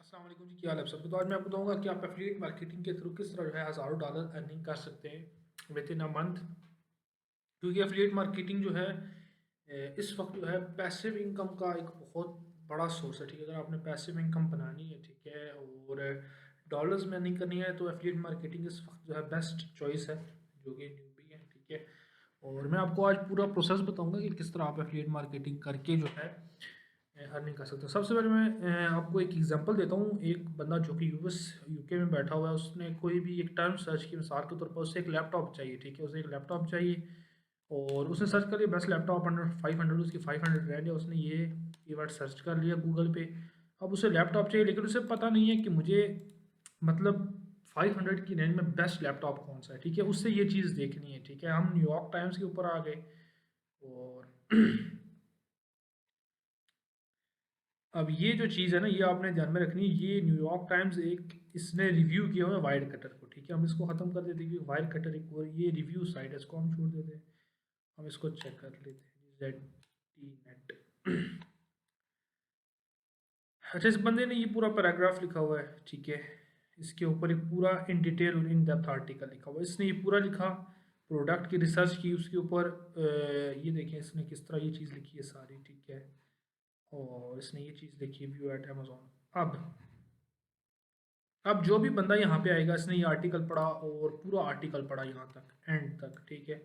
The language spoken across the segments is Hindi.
अस्सलाम वालेकुम जी, क्या हाल है आप सबके। तो आज मैं आपको बताऊंगा कि आप एफिलिएट मार्केटिंग के थ्रू किस तरह जो है हज़ारों डॉलर अर्निंग कर सकते हैं विद इन अ मंथ। क्योंकि एफिलिएट मार्केटिंग जो है इस वक्त जो है पैसिव इनकम का एक बहुत बड़ा सोर्स है। ठीक है, अगर आपने पैसिव इनकम बनानी है, ठीक है, और डॉलर्स में अर्निंग करनी है तो एफिलिएट मार्केटिंग इस वक्त जो है बेस्ट चॉइस है, जो कि न्यूबी है। ठीक है, और मैं आपको आज पूरा प्रोसेस बताऊंगा कि किस तरह आप एफिलिएट मार्केटिंग करके जो है अर्निंग कर सकते हो। सबसे पहले मैं आपको एक एग्जांपल देता हूँ। एक बंदा जो कि यूएस यूके में बैठा हुआ है, उसने कोई भी एक टर्म सर्च की, मिसाल के तौर पर उसे एक लैपटॉप चाहिए। ठीक है, उसे एक लैपटॉप चाहिए और उसने सर्च कर लिया बेस्ट लैपटॉप अंडर 500, उसकी 500 रैंज है। उसने ये कीवर्ड सर्च कर लिया गूगल पे। अब उसे लैपटॉप चाहिए लेकिन उसे पता नहीं है कि मुझे मतलब 500 की रेंज में बेस्ट लैपटॉप कौन सा है। ठीक है, उससे ये चीज़ देखनी है। ठीक है, हम न्यूयॉर्क टाइम्स के ऊपर आ गए और अब ये जो चीज़ है ना, ये आपने ध्यान में रखनी है। ये न्यूयॉर्क टाइम्स एक इसने रिव्यू किया हुआ है वायर कटर को। ठीक है, हम इसको ख़त्म कर देते हैं क्योंकि वायर कटर एक और ये रिव्यू साइट है, इसको हम छोड़ देते हैं। हम इसको चेक कर लेते हैं, जेड टी नेट। अच्छा, इस बंदे ने ये पूरा पैराग्राफ लिखा हुआ है। ठीक है, इसके ऊपर एक पूरा इन डिटेल और इन डेप्थ आर्टिकल लिखा हुआ है। इसने ये पूरा लिखा, प्रोडक्ट की रिसर्च की उसके ऊपर। ये देखें इसने किस तरह ये चीज़ लिखी है सारी। ठीक है, और इसने ये चीज़ लिखी है व्यू एट अमेजोन। अब जो भी बंदा यहाँ पे आएगा, इसने ये आर्टिकल पढ़ा और पूरा आर्टिकल पढ़ा यहाँ तक एंड तक। ठीक है,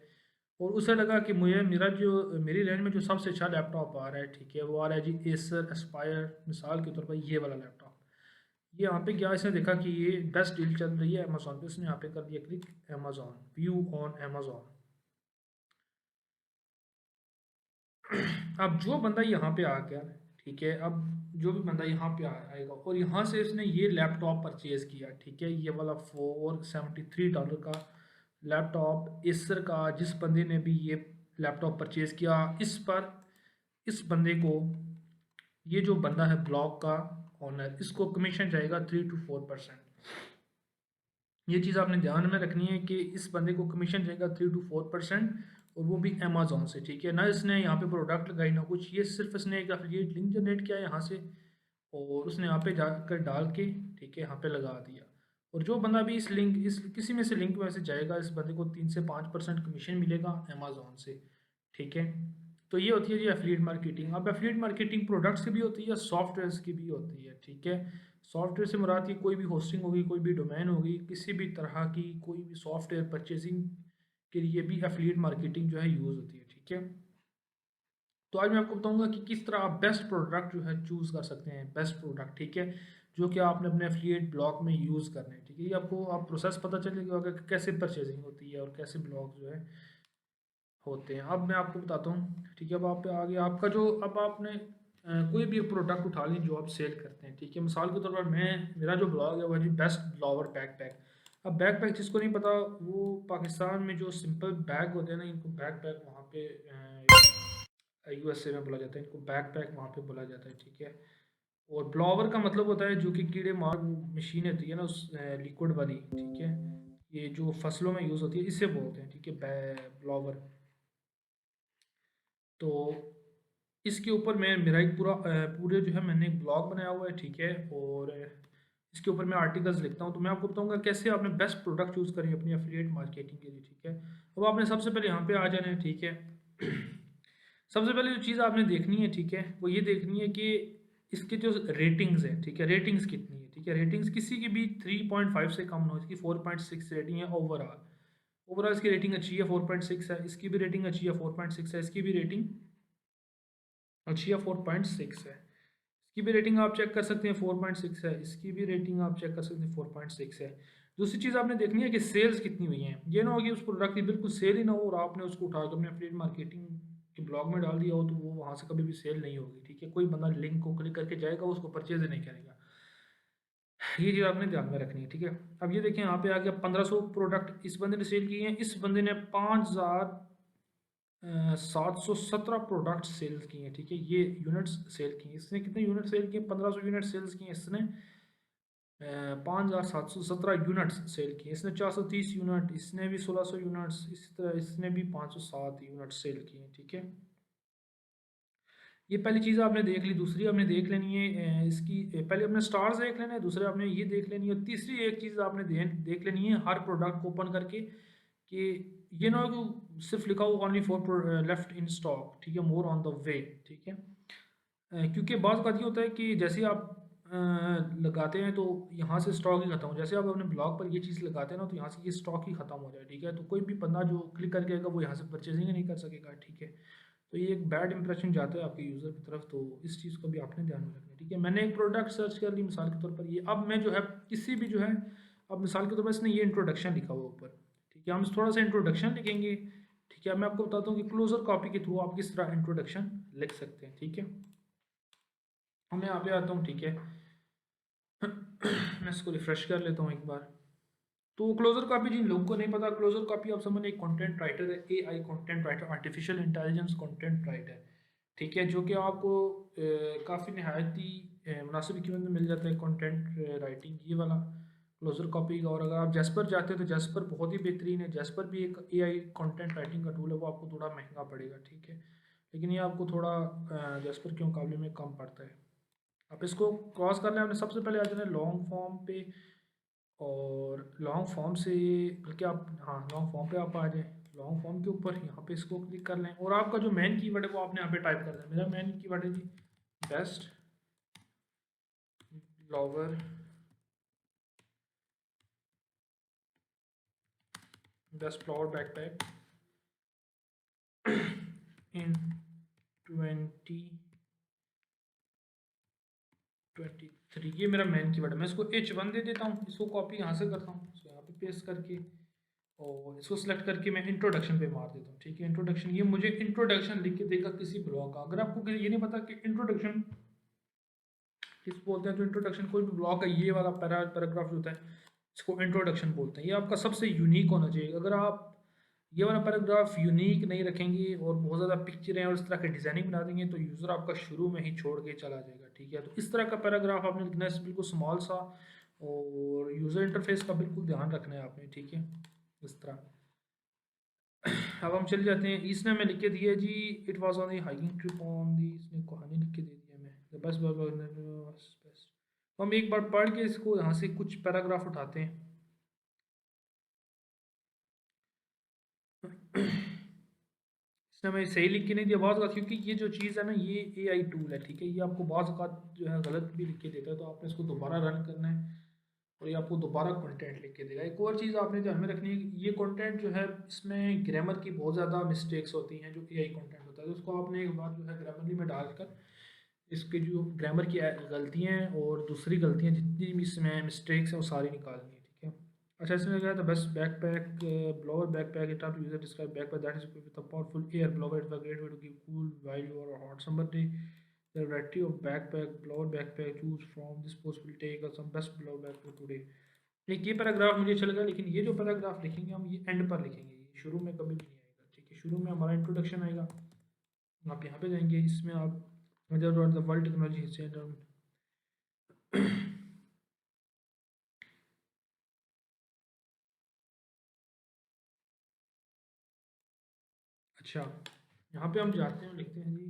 और उसे लगा कि मुझे मेरी रेंज में जो सबसे अच्छा लैपटॉप आ रहा है, ठीक है, वो आ रहा है जी एसर एस्पायर, मिसाल के तौर पर ये वाला लैपटॉप। ये यहाँ पे क्या, इसने देखा कि ये बेस्ट डील चल रही है अमेजोन पे, उसने यहाँ पे कर दिया click Amazon, view on Amazon. अब जो बंदा यहाँ पे आ गया, ठीक है, अब जो भी बंदा यहाँ पे आएगा और यहाँ से इसने ये लैपटॉप परचेज किया। ठीक है, ये वाला $473 का लैपटॉप एसर का, जिस बंदे ने भी ये लैपटॉप परचेज किया, इस बंदे को, ये जो बंदा है ब्लॉग का ऑनर, इसको कमीशन जाएगा 3 to 4%। ये चीज़ आपने ध्यान में रखनी है कि इस बंदे को कमीशन जाएगा 3 to 4%, और वो भी अमेजोन से। ठीक है, ना इसने यहाँ पे प्रोडक्ट लगाई ना कुछ, ये सिर्फ इसने एक एफिलिएट लिंक जनरेट किया यहाँ से और उसने यहाँ पे जाकर डाल के, ठीक है, यहाँ पे लगा दिया। और जो बंदा भी इस किसी में से लिंक में से जाएगा, इस बंदे को 3 से 5% कमीशन मिलेगा अमेजोन से। ठीक है, तो ये होती है जी एफिलिएट मार्केटिंग। अब एफिलिएट मार्केटिंग प्रोडक्ट्स की भी होती है, सॉफ्टवेयर की भी होती है। ठीक है, सॉफ्टवेयर से मुराद की कोई भी होस्टिंग होगी, कोई भी डोमेन होगी, किसी भी तरह की कोई भी सॉफ्टवेयर परचेजिंग के लिए भी एफिलिएट मार्केटिंग जो है यूज़ होती है। ठीक है, तो आज मैं आपको बताऊंगा कि किस तरह आप बेस्ट प्रोडक्ट जो है चूज़ कर सकते हैं, बेस्ट प्रोडक्ट। ठीक है, जो कि आपने अपने एफिलिएट ब्लॉग में यूज़ करने हैं। ठीक है, ये आपको आप प्रोसेस पता चलेगा कि कैसे परचेजिंग होती है और कैसे ब्लॉग जो है होते हैं। अब मैं आपको बताता हूँ। ठीक है, अब आप पे आगे आपका जो, अब आपने कोई भी प्रोडक्ट उठा लें जो आप सेल करते हैं। ठीक है, मिसाल के तौर पर मेरा जो ब्लॉग है वो है जी बेस्ट ब्लॉवर बैकपैक। अब बैकपैक जिसको नहीं पता, वो पाकिस्तान में जो सिंपल बैग होते हैं ना, इनको बैकपैक वहाँ पे यूएसए में बोला जाता है, इनको बैकपैक वहाँ पे बोला जाता है। ठीक है, और ब्लॉवर का मतलब होता है जो कि कीड़े मार मशीन होती है ना, उस लिक्विड वाली। ठीक है, ये जो फसलों में यूज़ होती है, इससे बोलते हैं। ठीक है, ब्लॉवर। तो इसके ऊपर मैं मेरा एक पूरे जो है मैंने एक ब्लॉग बनाया हुआ है। ठीक है, और इसके ऊपर मैं आर्टिकल्स लिखता हूँ। तो मैं आपको बताऊंगा कैसे आपने बेस्ट प्रोडक्ट चूज़ करें अपनी एफिलिएट मार्केटिंग के लिए। ठीक है, अब आपने सबसे पहले यहाँ पे आ जाना है। ठीक है, सबसे पहले जो चीज़ आपने देखनी है, ठीक है, वो ये देखनी है कि इसके जो रेटिंग्स हैं, ठीक है, रेटिंग्स कितनी है। ठीक है, रेटिंग्स किसी की भी 3.5 से कम ना हो, इसकी 4.6 रेटिंग है ओवरऑल। ओवरऑल इसकी रेटिंग अच्छी है, 4.6 है। इसकी भी रेटिंग अच्छी है, 4.6 है। इसकी भी रेटिंग अच्छी है, 4.6 है। इसकी भी रेटिंग आप चेक कर सकते हैं, 4.6 है। इसकी भी रेटिंग आप चेक कर सकते हैं, 4.6 है। दूसरी चीज़ आपने देखनी है कि सेल्स कितनी हुई हैं। ये ना हो कि उस प्रोडक्ट की बिल्कुल सेल ही ना हो और आपने उसको उठा के अपने एफिलिएट मार्केटिंग के ब्लॉग में डाल दिया हो, तो वो वहाँ से कभी भी सेल नहीं होगी। ठीक है, कोई बंदा लिंक को क्लिक करके जाएगा, उसको परचेज नहीं करेगा। ये चीज़ आपने ध्यान में रखनी है। ठीक है, अब ये देखें यहाँ पे आ गया 1500 प्रोडक्ट इस बंदे ने सेल किए हैं। इस बंदे ने 5717 प्रोडक्ट सेल किए हैं। ठीक है, ये यूनिट्स सेल किए हैं। इसने कितने यूनिट सेल किए? 1500 यूनिट सेल्स किए इसने। 5717 यूनिट्स सेल किए इसने। 430 यूनिट, इसने भी 1600 यूनिट्स, इसी तरह इसने भी 507 यूनिट सेल किए। ठीक है, ये पहली चीज़ आपने देख ली। दूसरी आपने देख लेनी है इसकी पहले अपने स्टार्स देख लेना है, दूसरे आपने ये देख लेनी है, और तीसरी एक चीज़ आपने देख लेनी है हर प्रोडक्ट को ओपन करके कि ये ना हो कि सिर्फ लिखा हो only for left in stock, ठीक है, मोर ऑन द वे, ठीक है। क्योंकि बात बात ये होता है कि जैसे आप लगाते हैं तो यहाँ से स्टॉक ही खत्म हो, जैसे आप अपने ब्लॉग पर ये चीज़ लगाते हैं ना तो यहाँ से ये स्टॉक ही खत्म हो जाए, ठीक है। तो कोई भी बंदा जो क्लिक करके आएगा वो यहाँ से परचेजिंग ही नहीं कर सकेगा, ठीक है। तो ये एक बैड इंप्रेशन जाता है आपके यूज़र की तरफ, तो इस चीज़ को भी आपने ध्यान में रखना है, ठीक है। मैंने एक प्रोडक्ट सर्च कर ली मिसाल के तौर पर ये, अब मैं जो है किसी भी जो है, अब मिसाल के तौर पर इसने ये इंट्रोडक्शन लिखा हुआ ऊपर, ठीक है, हम थोड़ा सा इंट्रोडक्शन लिखेंगे, ठीक है। मैं आपको बताता हूँ कि क्लोजर कॉपी के थ्रू आप किस तरह इंट्रोडक्शन लिख सकते हैं, ठीक है। मैं यहाँ पे आता हूँ, ठीक है। मैं इसको रिफ्रेश कर लेता हूँ एक बार। तो क्लोजर कॉपी जिन लोगों को नहीं पता, क्लोजर कॉपी आप समझ, एक कंटेंट राइटर है, AI content writer, artificial intelligence content writer, ठीक है, जो कि आपको काफ़ी नहायत ही मुनासिब कीमत में मिल जाता है कंटेंट राइटिंग ये वाला क्लोजर कॉपी का। और अगर आप जैस्पर जाते हो तो जैस्पर बहुत ही बेहतरीन है, जैस्पर भी एक एआई कंटेंट राइटिंग का टूल है, वो आपको थोड़ा महंगा पड़ेगा, ठीक है, लेकिन ये आपको थोड़ा जैस्पर के मुकाबले में कम पड़ता है। आप इसको क्रॉस कर लें, आपने सबसे पहले आ जाना है लॉन्ग फॉर्म पे, और लॉन्ग फॉर्म से बल्कि आप, हाँ, लॉन्ग फॉर्म पे आप आ जाएं, लॉन्ग फॉर्म के ऊपर यहाँ पे इसको क्लिक कर लें, और आपका जो मेन कीवर्ड है वो आपने यहाँ पे टाइप कर दें। मेरा मेन कीवर्ड है जी best blogger, best blogger backpack in 2023, ये मेरा मेन कीवर्ड है। मैं इसको H1 दे देता हूँ, इसको कॉपी यहाँ से करता हूँ, इसको यहाँ पे पेस्ट करके, और इसको सेलेक्ट करके मैं इंट्रोडक्शन पे मार देता हूँ, ठीक है। इंट्रोडक्शन, ये मुझे इंट्रोडक्शन लिख के देगा किसी ब्लॉग का। अगर आपको ये नहीं पता कि इंट्रोडक्शन किस बोलते हैं, तो इंट्रोडक्शन कोई भी ब्लॉग का ये वाला पैराग्राफ जो होता है इसको इंट्रोडक्शन बोलते हैं। ये आपका सबसे यूनिक होना चाहिए। अगर आप ये वाला पैराग्राफ यूनिक नहीं रखेंगे और बहुत ज़्यादा पिक्चरें और इस तरह की डिज़ाइनिंग बना देंगे तो यूज़र आपका शुरू में ही छोड़ के चला जाएगा, ठीक है। तो इस तरह का पैराग्राफ आपने लिखना है, बिल्कुल स्मॉल सा, और यूज़र इंटरफेस का बिल्कुल ध्यान रखना है आपने, ठीक है, इस तरह। अब हम चले जाते हैं, इसने हमें लिख के दिया जी, it was on the hiking trip on the, इसने कहानी लिख के दे दिया हमें, द बेस्ट बेस्ट। तो हम एक बार पढ़ के इसको यहाँ से कुछ पैराग्राफ उठाते हैं। इसने हमें सही लिख के नहीं दिया बहुत, क्योंकि ये जो चीज़ है ना ये एआई टूल है, ठीक है, ये आपको बहुत औक़ात जो है गलत भी लिख के देता है, तो आपने इसको दोबारा रन करना है और ये आपको दोबारा कंटेंट लिख के देगा। एक और चीज़ आपने ध्यान में रखनी है कि ये कंटेंट जो है इसमें ग्रामर की बहुत ज़्यादा मिस्टेक्स होती हैं, जो एआई कंटेंट होता है, तो उसको आपने एक बार जो है ग्रामरली में डालकर इसके जो ग्रामर की गलतियाँ हैं और दूसरी गलतियाँ जितनी भी इसमें मिस्टेक्स हैं वो सारी निकालनी है, ठीक है। अच्छा, इसमें क्या था, best backpack blower backpack, it to user describe backpack that is with a powerful air blower, it was great way to give cool while you are hot summer day, the variety of backpack blower backpack choose from this post will take some best blower backpack today. एक ये पैराग्राफ मुझे अच्छा लगा, लेकिन ये जो पैराग्राफ लिखेंगे हम ये एंड पर लिखेंगे, ये शुरू में कभी भी नहीं आएगा, ठीक है। शुरू में हमारा इंट्रोडक्शन आएगा, आप यहाँ पे जाएंगे, इसमें आप द वर्ल्ड टेक्नोलॉजी हिस्ट्री। अच्छा, यहाँ पे हम जाते हैं, लिखते हैं जी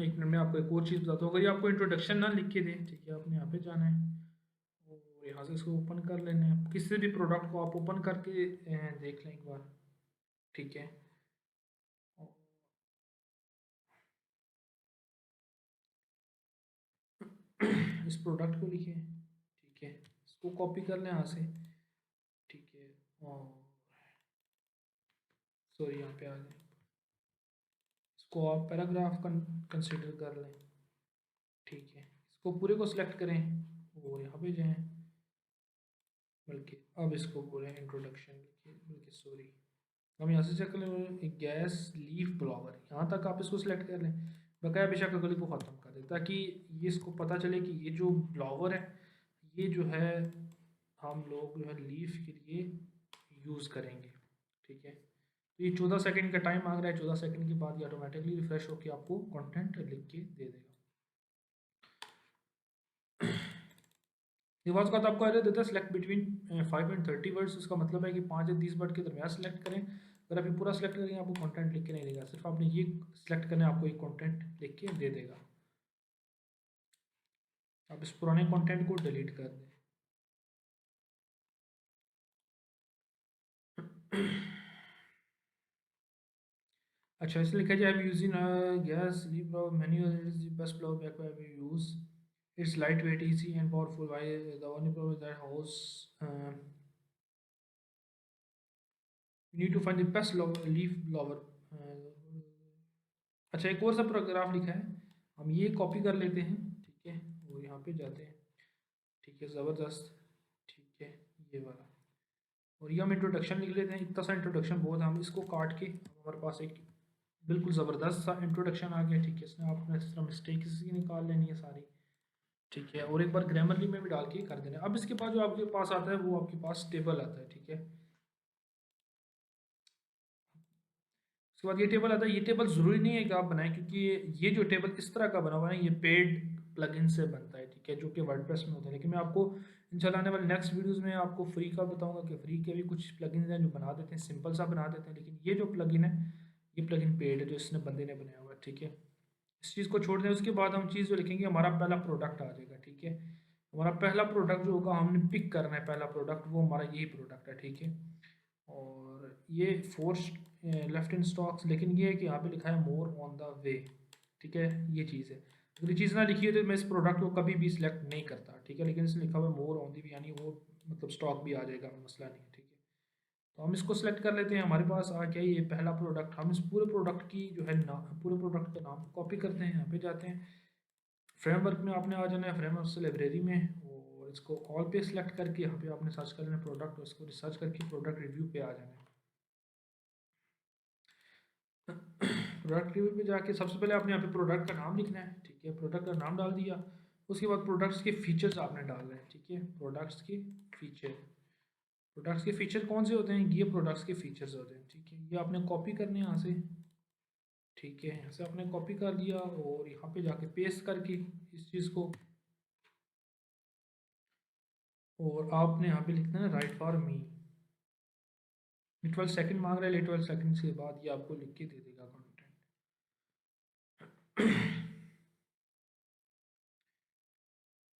एक मिनट में आपको एक और चीज़ बताता हूँ। अगर ये आपको इंट्रोडक्शन ना लिख के दें, ठीक है, आपने यहाँ पे जाना है और यहाँ से इसको ओपन कर लेना है, किसी भी प्रोडक्ट को आप ओपन करके देख लें एक बार, ठीक है। इस प्रोडक्ट को लिखें, ठीक है, इसको कॉपी कर लें यहाँ से, ठीक है, और सॉरी यहाँ पे आ जाए, इसको आप पैराग्राफ कंसिडर कर लें, ठीक है। इसको पूरे को सिलेक्ट करें और यहाँ पे जाएं, बल्कि अब इसको बोलें इंट्रोडक्शन लिखिए, बल्कि सॉरी हम यहाँ से चेक कर लें, गैस लीफ ब्लॉगर, यहाँ तक आप इसको सिलेक्ट कर लें, बकाया बेशक अगली को ख़त्म कर दें, ताकि ये इसको पता चले कि ये जो ब्लॉगर है ये जो है हम लोग जो है लीफ के लिए यूज़ करेंगे, ठीक है। तो ये 14 सेकंड का टाइम मांग रहा है, 14 सेकंड के बाद ये ऑटोमेटिकली रिफ्रेश होकर आपको कंटेंट लिख के दे देगा। ये बात आपको एरर देता है, सेलेक्ट बिटवीन 5 एंड 30 वर्ड्स, इसका मतलब है कि 5 या 30 वर्ड के दरमियान सेलेक्ट करें, अगर आप ये पूरा सेलेक्ट करेंगे आपको कंटेंट लिख के नहीं देगा, सिर्फ आपने ये सेलेक्ट करना है, आपको एक कंटेंट लिख के दे देगा। आप इस पुराने कंटेंट को डिलीट कर दें। अच्छा, इसलिए लिखा जाए using gas leave menu is the best blog back we use, it's light weight easy and powerful, why the only problem that house you need to find the best leaf blower. अच्छा, एक और सा पैराग्राफ लिखा है, हम ये कॉपी कर लेते हैं, ठीक है, और यहाँ पे जाते हैं, ठीक है, ज़बरदस्त, ठीक है, ये वाला, और ये हम इंट्रोडक्शन लिख लेते हैं, इतना सा इंट्रोडक्शन बहुत है, हम इसको काट के हमारे पास एक बिल्कुल ज़बरदस्त सा इंट्रोडक्शन आ गया, ठीक है, इसमें आपने इस तरह मिस्टेक इसकी निकाल लेनी है सारी, ठीक है, और एक बार ग्रामरली में भी डाल के कर देना। अब इसके बाद जो आपके पास आता है वो आपके पास टेबल आता है, ठीक है, उसके बाद ये टेबल आता है। ये टेबल ज़रूरी नहीं है कि आप बनाएं, क्योंकि ये जो टेबल इस तरह का बना हुआ है ये पेड प्लगइन से बनता है, ठीक है, जो कि वर्डप्रेस में होता है, लेकिन मैं आपको इंशाल्लाह आने वाले नेक्स्ट वीडियोस में आपको फ्री का बताऊंगा कि फ्री के भी कुछ प्लगइन हैं जो बना देते हैं, सिंपल सा बना देते हैं, लेकिन ये जो प्लगइन है ये प्लगइन पेड है जो इसने बंदे ने बनाया हुआ है, ठीक है। इस चीज़ को छोड़ दें, उसके बाद हम चीज़ जो लिखेंगे हमारा पहला प्रोडक्ट आ जाएगा, ठीक है, हमारा पहला प्रोडक्ट जो होगा हमने पिक करना है, पहला प्रोडक्ट वो हमारा यही प्रोडक्ट है, ठीक है, और ये फोर्स लेफ्ट इन स्टॉक्स, लेकिन ये है कि यहाँ पे लिखा है मोर ऑन द वे, ठीक है, ये चीज़ है, अगर ये चीज़ ना लिखी है तो मैं इस प्रोडक्ट को कभी भी सिलेक्ट नहीं करता, ठीक है, लेकिन इसमें लिखा हुआ है मोर ऑन दी वे, यानी वो मतलब स्टॉक भी आ जाएगा, मसला नहीं है, ठीक है। तो हम इसको सेलेक्ट कर लेते हैं, हमारे पास आ गया ये पहला प्रोडक्ट, हम इस पूरे प्रोडक्ट की जो है नाम, पूरे प्रोडक्ट का नाम कॉपी करते हैं, यहाँ पे जाते हैं फ्रेमवर्क में, आपने आ जाना है फ्रेमवर्क से लाइब्रेरी में, और इसको ऑल पे सिलेक्ट करके यहाँ पे आपने सर्च कर लेना प्रोडक्ट, उसको रिसर्च करके प्रोडक्ट रिव्यू पे आ जाना है। प्रोडक्ट रिव्यू पे जाके सबसे पहले आपने यहाँ पे प्रोडक्ट का नाम लिखना है, ठीक है, प्रोडक्ट का नाम डाल दिया, उसके बाद प्रोडक्ट्स के फीचर्स आपने डालना है, ठीक है, प्रोडक्ट्स के फीचर, प्रोडक्ट्स के फीचर कौन से होते हैं, ये प्रोडक्ट्स के फीचर्स होते हैं, ठीक है, ये आपने कॉपी करने हैं यहाँ से, ठीक है, यहाँ से आपने कॉपी कर लिया और यहाँ पे जाके पेस्ट करके इस चीज़ को, और आपने यहाँ पे लिखना है राइट फॉर मी, 12 सेकंड मांग रहा है, 12 सेकंड के बाद ये आपको लिख के दे देगा कंटेंट।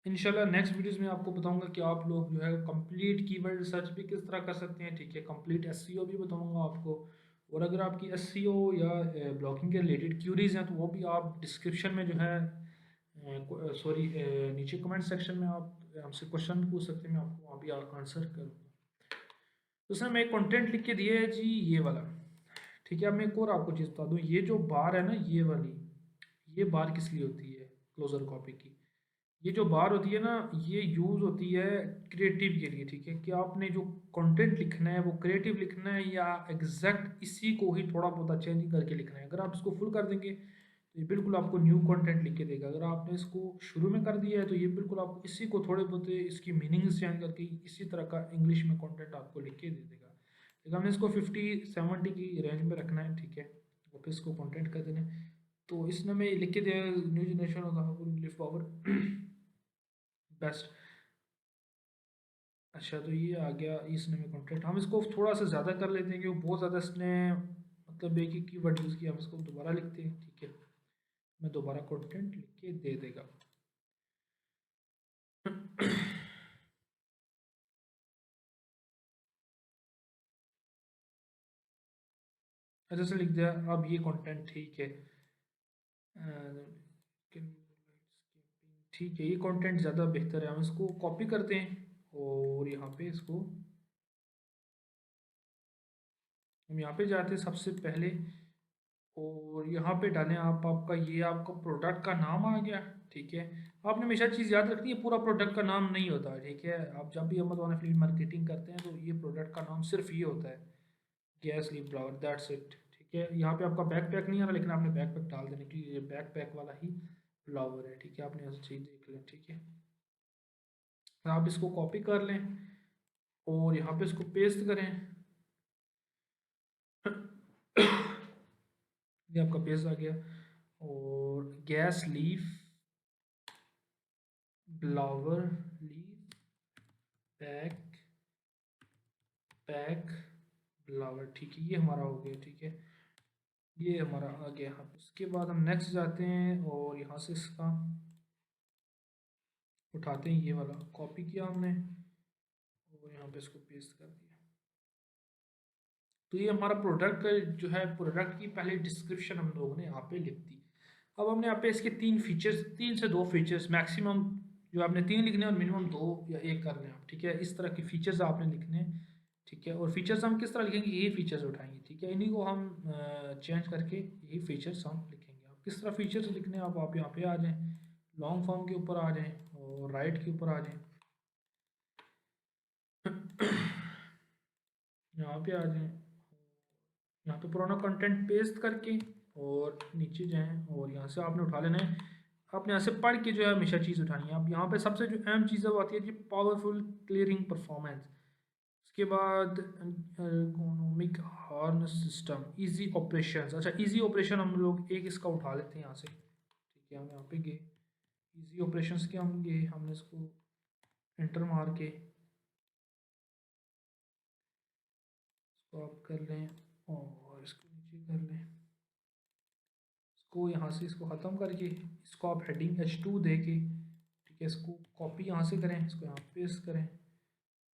इंशाल्लाह नेक्स्ट वीडियोस में आपको बताऊंगा कि आप लोग जो है कंप्लीट कीवर्ड रिसर्च भी किस तरह कर सकते हैं, ठीक है, कंप्लीट एसईओ भी बताऊंगा आपको, और अगर आपकी एसईओ या ब्लॉगिंग के रिलेटेड क्यूरीज हैं तो वो भी आप डिस्क्रिप्शन में जो है, सॉरी, नीचे कमेंट सेक्शन में आप हमसे क्वेश्चन पूछ सकते हैं, मैं आपको वहाँ भी आंसर करूँगा। तो उसने मैं एक कंटेंट लिख के दिया है जी, ये वाला, ठीक है। अब मैं एक और आपको चीज़ बता दूँ, ये जो बार है ना, ये वाली, ये बार किस लिए होती है क्लोजर कॉपी की, ये जो बार होती है ना, ये यूज़ होती है क्रिएटिव के लिए, ठीक है, कि आपने जो कंटेंट लिखना है वो क्रिएटिव लिखना है या एग्जैक्ट इसी को ही थोड़ा बहुत चेंज करके लिखना है। अगर आप इसको फुल कर देंगे तो ये बिल्कुल आपको न्यू कंटेंट लिख के देगा, अगर आपने इसको शुरू में कर दिया है तो ये बिल्कुल आपको इसी को थोड़े बहुत इसकी मीनिंग्स चेंज करके इसी तरह का इंग्लिश में कंटेंट आपको लिख के दे देगा। लेकिन हमने इसको 50-70 की रेंज में रखना है, ठीक है, और फिर इसको कंटेंट कर देना है। तो इसमें मैं लिख के दिया new generation of English power best. अच्छा, तो ये आ गया इसने में कंटेंट, हम इसको थोड़ा सा ज़्यादा कर लेते हैं क्योंकि बहुत ज़्यादा इसने मतलब एक ही कीवर्ड यूज़ किया, हम इसको दोबारा लिखते हैं, ठीक है, मैं दोबारा कंटेंट लिख के दे देगा। अच्छा से लिख दिया, अब ये कंटेंट ठीक है, ठीक है, ये कंटेंट ज़्यादा बेहतर है, हम इसको कॉपी करते हैं और यहाँ पे इसको हम यहाँ पे जाते हैं सबसे पहले, और यहाँ पे डालें आप, आपका ये आपका प्रोडक्ट का नाम आ गया, ठीक है। आपने हमेशा चीज़ याद रखनी है, पूरा प्रोडक्ट का नाम नहीं होता, ठीक है, आप जब भी अमेज़न एफिलिएट मार्केटिंग करते हैं तो ये प्रोडक्ट का नाम सिर्फ ये होता है, गैस लीफ ब्लावर, दैट्स इट, ठीक है। यहाँ पे आपका बैक पैक नहीं आ रहा, लेकिन आपने बैक पैक डाल देने की, ये बैक पैक वाला ही ब्लावर है, ठीक है, आपने ऐसी चीज़ देख लें, ठीक है। आप इसको कॉपी कर लें और यहाँ पे इसको पेस्ट करें। ये आपका पेस्ट आ गया, और gas leaf blower leaf backpack flower, ठीक है, ये हमारा हो गया, ठीक है, ये हमारा आ गया। अब उसके बाद हम नेक्स्ट जाते हैं और यहाँ से इसका उठाते हैं, ये वाला कॉपी किया हमने और यहाँ पे इसको पेस्ट कर दिया। तो ये हमारा प्रोडक्ट का जो है, प्रोडक्ट की पहले डिस्क्रिप्शन हम लोगों ने यहाँ पे लिख दी। अब हमने यहाँ पे इसके तीन फीचर्स, 3 से 2 फीचर्स मैक्सिमम, जो आपने 3 लिखने हैं और मिनिमम 2 या 1 करने हैं आप, ठीक है, इस तरह के फीचर्स आपने लिखने हैं, ठीक है। और फीचर्स हम किस तरह लिखेंगे, यही फीचर्स उठाएंगे, ठीक है, इन्हीं को हम चेंज करके यही फीचर्स हम लिखेंगे। आप किस तरह फीचर्स लिखने हैं, आप यहाँ पे आ जाएँ, लॉन्ग फॉर्म के ऊपर आ जाएँ और राइट के ऊपर आ जाएँ, यहाँ पे आ जाएँ, यहाँ पे पुराना कंटेंट पेस्ट करके और नीचे जाएं और यहाँ से आपने उठा लेना है। आपने यहाँ से पढ़ के जो है हमेशा चीज़ उठानी है। अब यहाँ पे सबसे जो अहम चीज़ है वो आती है जी, पावरफुल क्लियरिंग परफॉर्मेंस। उसके बाद economic harness system, easy operations. अच्छा, इजी ऑपरेशन हम लोग एक इसका उठा लेते हैं यहाँ से, ठीक है, हम यहाँ पे गए इजी ऑपरेशंस के, हम गए, हमने इसको एंटर मार के इसको आप कर लें और इसको नीचे कर लें, इसको यहाँ से इसको ख़त्म करके इसको आप हेडिंग H2 दे के, ठीक है, इसको कॉपी यहाँ से करें, इसको यहाँ पेस्ट करें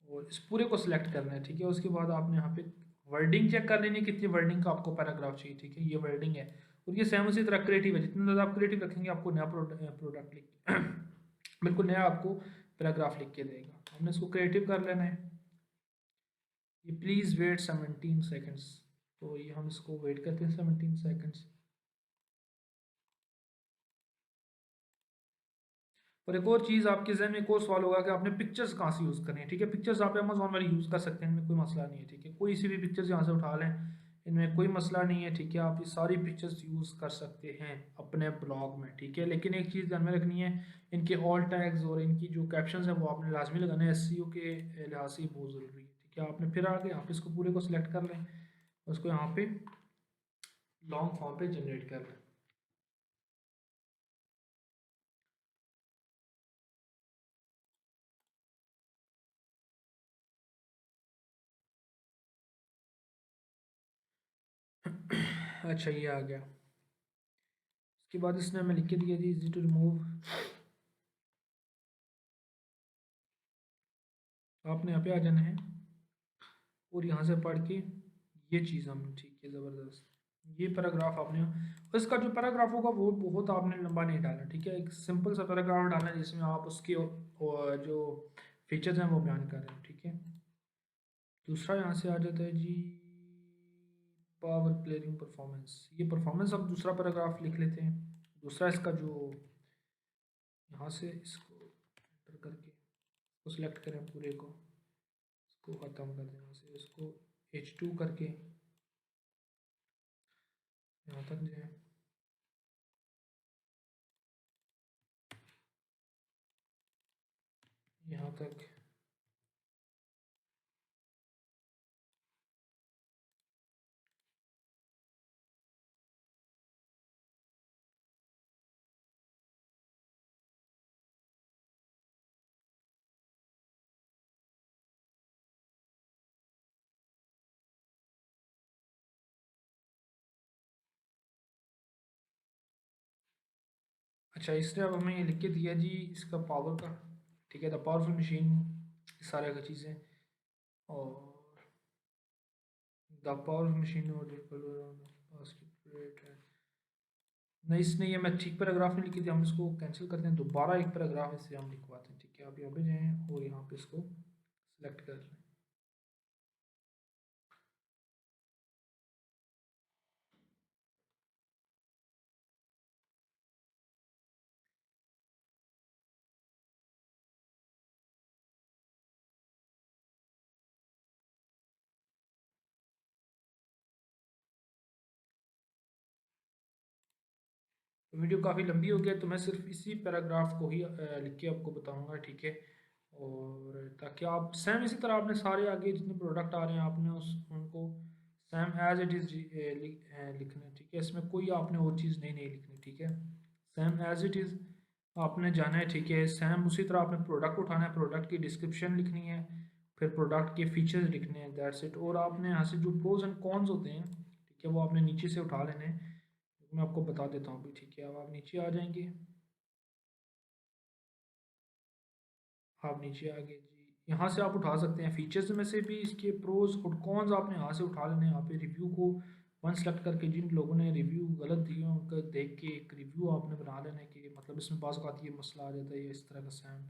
और इस पूरे को सिलेक्ट करना है, ठीक है। उसके बाद आपने यहाँ पे वर्डिंग चेक कर लेनी है, कितनी वर्डिंग का आपको पैराग्राफ चाहिए, ठीक है, ये वर्डिंग है। और ये सेम उसी तरह क्रिएटिव है, जितने ज़्यादा आप क्रिएटिव रखेंगे आपको नया प्रोडक्ट लिख बिल्कुल नया आपको पैराग्राफ लिख के देगा। हमने इसको क्रिएटिव कर लेना है। ये प्लीज़ वेट 17 सेकेंड्स, तो ये हम इसको वेट करते हैं 17 सेकेंड्स। और एक और चीज़ आपके जहन में एक और सवाल होगा कि आपने पिक्चर्स कहाँ से यूज़ करनी है, ठीक है। पिक्चर्स आप अमेजोन वाली यूज़ कर सकते हैं, इनमें कोई मसला नहीं है, ठीक है, कोई सी भी पिक्चर्स यहाँ से उठा लें, इनमें कोई मसला नहीं है, ठीक है। आप ये सारी पिक्चर्स यूज़ कर सकते हैं अपने ब्लॉग में, ठीक है। लेकिन एक चीज़ ध्यान में रखनी है, इनके ऑल टैग्स और इनकी जो कैप्शंस हैं वो आपने लाजमी लगाना है, SEO के लिहाज से बहुत ज़रूरी है, ठीक है। आपने फिर आगे आप इसको पूरे को सिलेक्ट कर लें, उसको यहाँ पे लॉन्ग फॉर्म पे जनरेट कर लें। अच्छा, ये आ गया। उसके बाद इसने हमें लिख के दिया जी, इजी टू रिमूव। आपने यहाँ पे आ जाना है और यहाँ से पढ़ के ये चीज़ हम, ठीक है, ज़बरदस्त, ये पैराग्राफ आपने, इसका जो पैराग्राफ होगा वो बहुत आपने लंबा नहीं डालना, ठीक है, एक सिंपल सा पैराग्राफ डालना है जिसमें आप उसके जो फीचर्स हैं वो बयान कर रहे हैं, ठीक है। दूसरा यहाँ से आ जाता है जी, पावर क्लियरिंग परफॉर्मेंस, ये परफॉर्मेंस, अब दूसरा पैराग्राफ लिख लेते हैं। दूसरा इसका जो, यहाँ से इसको एंटर करके इसको सिलेक्ट करें पूरे को, इसको ख़त्म कर दें, यहाँ से इसको H2 करके यहाँ तक जाए, यहाँ तक। अच्छा, इसने अब हमें ये लिख के दिया जी इसका पावर का, ठीक है, द पावरफुल मशीन, सारे का चीज़ें, और द पावरफुल मशीन और नहीं, इसने ये मैं ठीक पैराग्राफ नहीं लिखी थी, हम इसको कैंसिल करते हैं, दोबारा एक पैराग्राफ इससे हम लिखवाते हैं, ठीक है। आप यहाँ पे जाएँ और यहाँ पे इसको सेलेक्ट कर लें। तो वीडियो काफ़ी लंबी हो गया, तो मैं सिर्फ इसी पैराग्राफ को ही लिख के आपको बताऊंगा, ठीक है। और ताकि आप सेम इसी तरह आपने सारे आगे जितने प्रोडक्ट आ रहे हैं आपने उस उनको सेम एज इट इज़ लिखना है, ठीक है। इसमें कोई आपने और चीज़ नहीं लिखनी, ठीक है, सेम एज इट इज़ आपने जाना है, ठीक है। सेम उसी तरह आपने प्रोडक्ट उठाना है, प्रोडक्ट की डिस्क्रिप्शन लिखनी है फिर प्रोडक्ट के फीचर्स लिखने हैं, दैट्स इट। और आपने यहाँ से जो प्रोज एंड कॉन्स होते हैं, ठीक है, वो आपने नीचे से उठा लेने हैं। मैं आपको बता देता हूँ अभी, ठीक है। अब आप नीचे आ जाएंगे, आप नीचे आ गए जी। यहाँ से आप उठा सकते हैं फीचर्स में से भी इसके प्रोज और कॉन्स, आपने यहाँ से उठा लेने हैं। यहाँ पे रिव्यू को वन सेलेक्ट करके जिन लोगों ने रिव्यू गलत दिए हैं उनका देख के एक रिव्यू आपने बना लेना है कि मतलब इसमें पास आती है, मसला आ जाता है, ये इस तरह का सैम।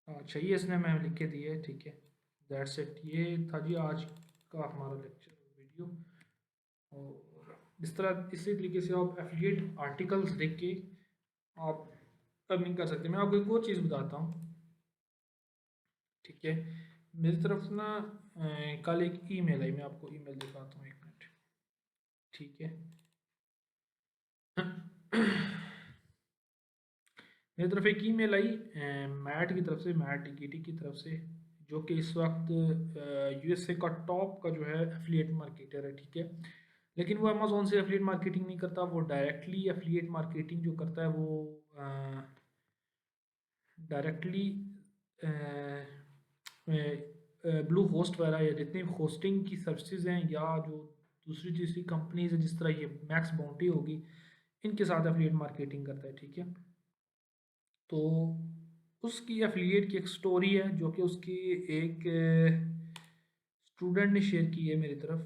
अच्छा, ये इसने मैं लिख के दिए, ठीक है। दैट्स इट, ये था जी आज का हमारा लेक्चर वीडियो। और इस तरह इसी तरीके से आप एफिलिएट आर्टिकल्स लिख के आप अर्निंग कर सकते हैं। मैं आपको एक और चीज़ बताता हूँ, ठीक है। मेरी तरफ ना कल एक ईमेल आई, मैं आपको ईमेल दिखाता हूँ, एक मिनट, ठीक है। मेरी तरफ एक ईमेल आई मैट की तरफ से, मैट गिटी की तरफ से, जो कि इस वक्त यूएसए का टॉप का जो है एफिलिएट मार्केटर है, ठीक है। लेकिन वो अमेज़ोन से एफिलिएट मार्केटिंग नहीं करता, वो डायरेक्टली एफिलिएट मार्केटिंग जो करता है वो डायरेक्टली ब्लू होस्ट वगैरह या जितनी भी होस्टिंग की सर्विसेज हैं, या जो दूसरी तीसरी कंपनीज है जिस तरह ये मैक्स बाउंटी होगी, इनके साथ एफिलिएट मार्केटिंग करता है, ठीक है। तो उसकी एफिलिएट की एक स्टोरी है जो कि उसकी एक स्टूडेंट ने शेयर की है मेरी तरफ,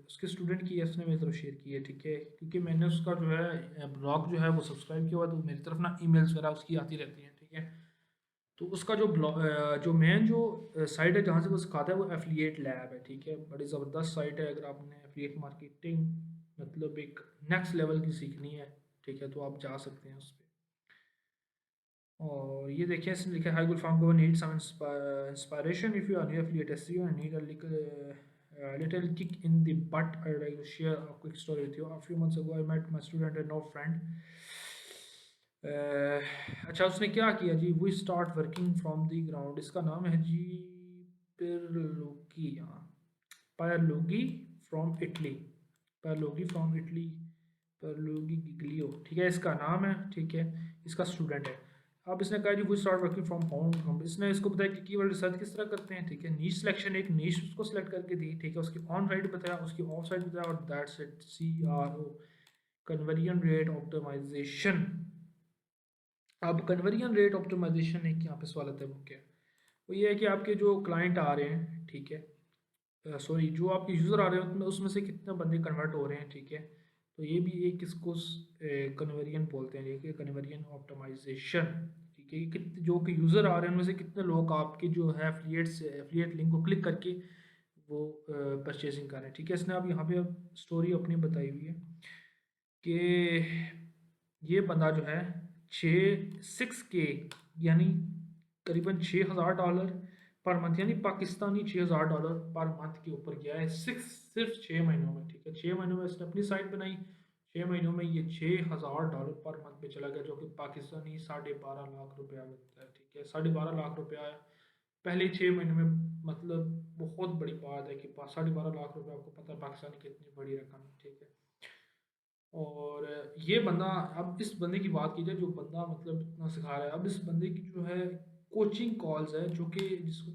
उसके स्टूडेंट की है, उसने मेरी तरफ शेयर की है, ठीक है। क्योंकि मैंने उसका जो है ब्लॉग जो है वो सब्सक्राइब किया हुआ, तो मेरी तरफ ना ईमेल्स वगैरह उसकी आती रहती हैं, ठीक है। तो उसका जो ब्लॉग जो मेन जो साइट है जहाँ से वो सिखाता है वो एफिलिएट लैब है, ठीक है। बड़ी ज़बरदस्त साइट है, अगर आपने एफिलिएट मार्केटिंग मतलब एक नेक्स्ट लेवल की सीखनी है, ठीक है, तो आप जा सकते हैं उस पर। और ये देखिए इसने लिखा है, हाई गुड फार्म को need some inspiration if you are new affiliate SEO and need a little kick in the butt, I would like to share a quick story with you. A few months ago I met my student and no friend. अच्छा, उसने क्या किया जी, we start working from the ground. इसका नाम है जी पिरलोगी, हाँ, Pierluigi from Italy, Pierluigi from Italy, पायरलोगी Giglio, ठीक है, इसका नाम है, ठीक है। इसका स्टूडेंट है। अब इसने कहा जी we start working from home. इसने इसको बताया कि कीवर्ड रिसर्च किस तरह करते हैं, ठीक है। नीश सिलेक्शन, एक नीश उसको सिलेक्ट करके दी, ठीक है। उसकी ऑन साइड बताया, उसकी ऑफ साइड बताया, और that's it. CRO, conversion rate optimisation. अब कन्वर्जन रेट ऑप्टिमाइजेशन एक यहाँ पे सवाल आता है, वो क्या है? वो ये है कि आपके जो क्लाइंट आ रहे हैं, ठीक है, सॉरी, जो आपके यूज़र आ रहे हैं उसमें उसमें से कितने बंदे कन्वर्ट हो रहे हैं, ठीक है। तो ये भी एक इसको कन्वर्जन बोलते हैं, ठीक है, कन्वर्जन ऑप्टिमाइजेशन, ठीक है। जो कि यूज़र आ रहे हैं उनमें से कितने लोग आपके जो है एफिलिएट लिंक को क्लिक करके वो परचेजिंग कर रहे हैं, ठीक है। इसने अब यहाँ पे स्टोरी अपनी बताई हुई है कि ये बंदा जो है 6 यानी करीबन $6,000 पर मंथ, यानी पाकिस्तानी $6,000 पर मंथ के ऊपर गया है, सिर्फ 6 महीनों में, ठीक है। 6 महीनों में इसने अपनी साइट बनाई, 6 महीनों में ये $6,000 पर मंथ पे चला गया, जो कि पाकिस्तानी 12.5 लाख रुपया बनता है, ठीक है। 12.5 लाख रुपया आया पहले 6 महीने में। मतलब बहुत बड़ी बात है कि 12.5 लाख रुपया, आपको पता है पाकिस्तानी कितनी बड़ी रकम है, ठीक है। और ये बंदा, अब इस बंदे की बात की जाए, जो बंदा मतलब इतना सिखा रहा है, अब इस बंदे की जो है कोचिंग कॉल्स है, जो कि जिसको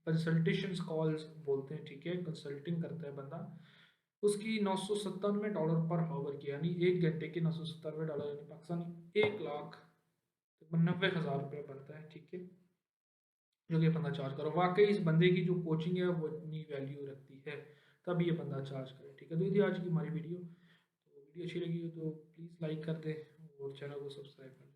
कंसल्टेशन कॉल्स बोलते हैं, ठीक है, कंसल्टिंग करता है बंदा, उसकी $997 पर हावर की, यानी 1 घंटे के $997, यानी पाकिस्तानी 1,90,000 रुपये बनता है, ठीक है, जो कि बंदा चार्ज करो। वाकई इस बंदे की जो कोचिंग है वो इतनी वैल्यू रखती है, तब ये बंदा चार्ज करे, ठीक है। तो ये थी आज की हमारी वीडियो। तो वीडियो अच्छी लगी हो तो प्लीज़ लाइक कर दें और चैनल को सब्सक्राइब कर दें।